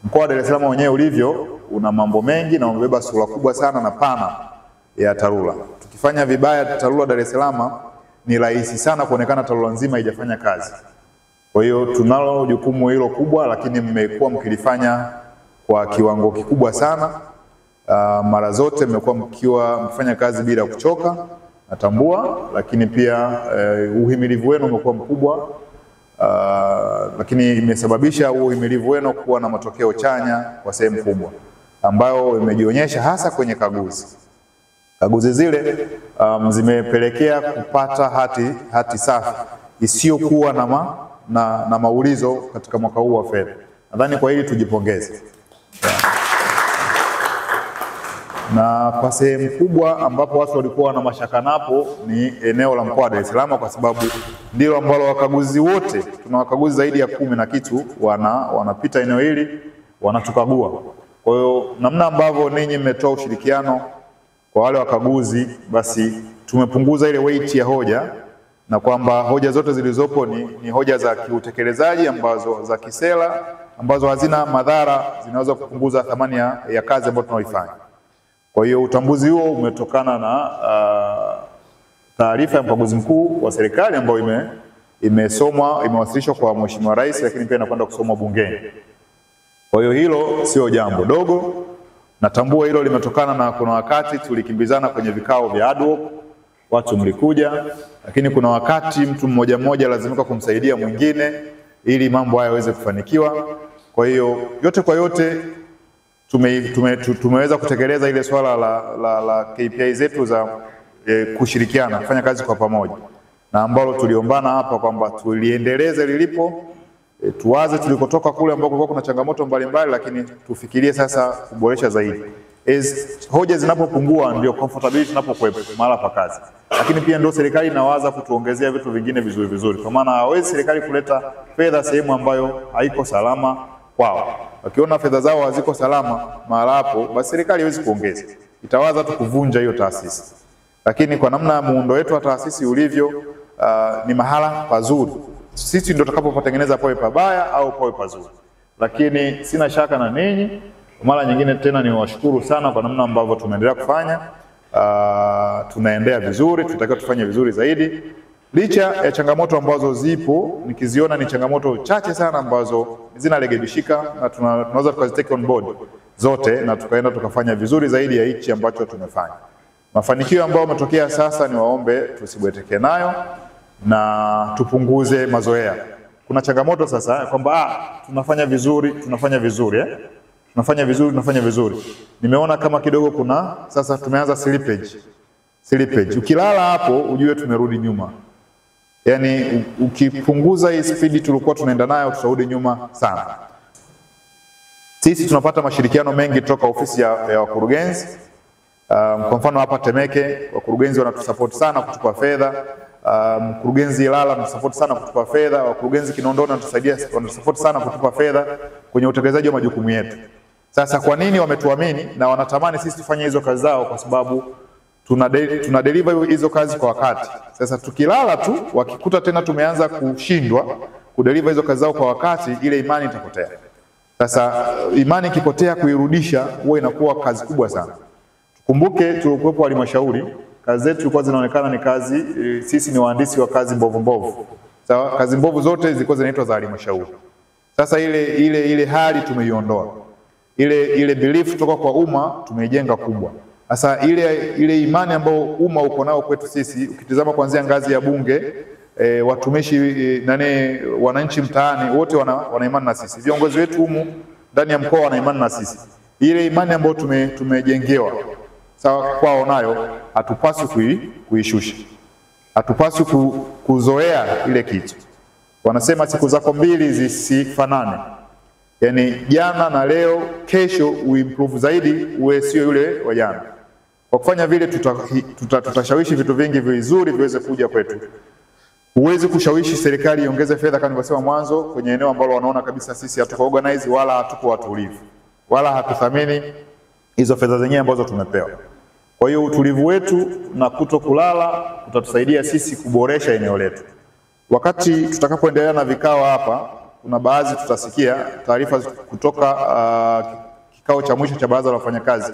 Mkoa wa Dar es Salaam wenyewe ulivyo una mambo mengi na umebeba sura kubwa sana na pana ya TARURA. Tukifanya vibaya TARURA Dar es Salaam ni rahisi sana kuonekana TARURA nzima haijafanya kazi. Kwa hiyo tunalo jukumu hilo kubwa, lakini mmekuwa mkilifanya kwa kiwango kikubwa sana. Mara zote mmekuwa mkifanya kazi bila kuchoka, natambua, lakini pia uhimilivu wenu umekuwa mkubwa. Lakini imesababisha uhimilivu wenu kuwa na matokeo chanya kwa sehemu kubwa ambayo imejionyesha hasa kwenye kaguzi. Kaguzi zile zimepelekea kupata hati safi isiyokuwa na maulizo katika mwaka huu wa fedha. Nadhani kwa hili tujipongeze. Na kwa sehemu kubwa ambapo watu walikuwa na mashaka napo ni eneo la mkoa wa Dar es Salaam, kwa sababu ndilo ambalo wakaguzi wote, tuna wakaguzi zaidi ya 10 na kitu wanapita eneo hili wanatukagua. Kwa hiyo namna ambavyo ninyi mmetoa ushirikiano kwa wale wakaguzi, basi tumepunguza ile weight ya hoja, na kwamba hoja zote zilizopo ni hoja za kiutekelezaji ambazo za kisera ambazo hazina madhara, zinaweza kupunguza thamani ya kazi ambayo tunaoifanya. Kwa hiyo utambuzi huo umetokana na taarifa ya mkaguzi mkuu wa serikali ambayo imewasilishwa kwa Mheshimiwa Rais, lakini pia inakwenda kusomwa bungeni. Kwa hiyo hilo sio jambo dogo. Natambua hilo limetokana na kuna wakati tulikimbizana kwenye vikao vya ad hoc, watu mlikuja, lakini kuna wakati mtu mmoja mmoja lazimika kumsaidia mwingine ili mambo haya yaweze kufanikiwa. Kwa hiyo yote kwa yote tumeweza kutekeleza ile swala la KPI zetu za kushirikiana, kufanya kazi kwa pamoja, na ambalo tuliombana hapa kwamba tuliendeleze lilipo, tuwaze tulikotoka kule ambako kulikuwa kuna changamoto mbalimbali, lakini tufikirie sasa kuboresha zaidi. Hoja zinapopungua ndio comfortability inapokuwepo mahala pa kazi, lakini pia ndio serikali inawaza kutuongezea vitu vingine vizuri, kwa maana hawezi serikali kuleta fedha sehemu ambayo haiko salama kwao. Wakiona fedha zao haziko salama mahala hapo, basi serikali haiwezi kuongeza, itawaza tu kuvunja hiyo taasisi. Lakini kwa namna muundo wetu wa taasisi ulivyo, ni mahala pazuri. Sisi ndio tutakapopatengeneza pawe pabaya au pawe pazuri. Lakini sina shaka na ninyi. Mara nyingine tena niwashukuru sana kwa namna ambavyo tumeendelea kufanya. Tunaendea vizuri, tunatakiwa tufanye vizuri zaidi. Licha ya changamoto ambazo zipo, nikiziona ni changamoto chache sana ambazo zinarekebishika, na tunaweza tukazitake on board zote na tukaenda tukafanya vizuri zaidi ya hichi ambacho tumefanya. Mafanikio ambayo yametokea sasa ni waombe tusibweteke nayo na tupunguze mazoea. Kuna changamoto sasa kwamba tunafanya vizuri, tunafanya vizuri. Nimeona kama kidogo kuna sasa tumeanza slippage. Ukilala hapo ujue tumerudi nyuma. Yaani ukipunguza hii speed tulikuwa tunaenda nayo tutarudi nyuma sana. Sisi tunapata mashirikiano mengi toka ofisi ya wakurugenzi. Kwa mfano hapa Temeke wakurugenzi wanatusupport sana kutupa fedha. Mkurugenzi Ilala anatusupport sana kutupa fedha. Wakurugenzi Kinondoni wanatusupport sana kutupa fedha kwenye utekelezaji wa majukumu yetu. Sasa kwa nini wametuamini na wanatamani sisi tufanye hizo kazi zao? Kwa sababu tuna deliver hizo kazi kwa wakati. Sasa tukilala tu, wakikuta tena tumeanza kushindwa kudeliver hizo kazi zao kwa wakati, ile imani itapotea. Sasa imani ikipotea, kuirudisha huwa inakuwa kazi kubwa sana. Tukumbuke tulikuwepo halmashauri, kazi zetu zilikuwa zinaonekana ni kazi, sisi ni wahandisi wa kazi mbovu. Sawa, kazi mbovu zote zilikuwa zinaitwa za halmashauri. Sasa ile hali tumeiondoa. Ile belief kutoka kwa umma tumeijenga kubwa. Sasa ile imani ambayo umma uko nao kwetu sisi, ukitizama kuanzia ngazi ya bunge, watumishi wananchi mtaani wote wana imani na sisi. Viongozi wetu humu ndani ya mkoa wana imani na sisi. Ile imani ambayo tumejengewa sawa kwao nayo hatupaswi kuishusha. Hatupaswi kuzoea ile kitu. Wanasema siku zako mbili zisifanane. Yaani jana na leo, kesho uimprove zaidi, uwe sio yule wa jana. Kwa kufanya vile tutashawishi vitu vingi vizuri viweze kuja kwetu. Huwezi kushawishi serikali iongeze fedha kama nilivyosema mwanzo kwenye eneo ambalo wanaona kabisa sisi hatuko organize wala hatuko watulivu. Wala hatuthamini hizo fedha zenyewe ambazo tumepewa. Kwa hiyo utulivu wetu na kutokulala utatusaidia sisi kuboresha eneo letu. Wakati tutakapoendelea na vikao hapa, kuna baadhi tutasikia taarifa kutoka kikao cha mwisho cha baraza la wafanyakazi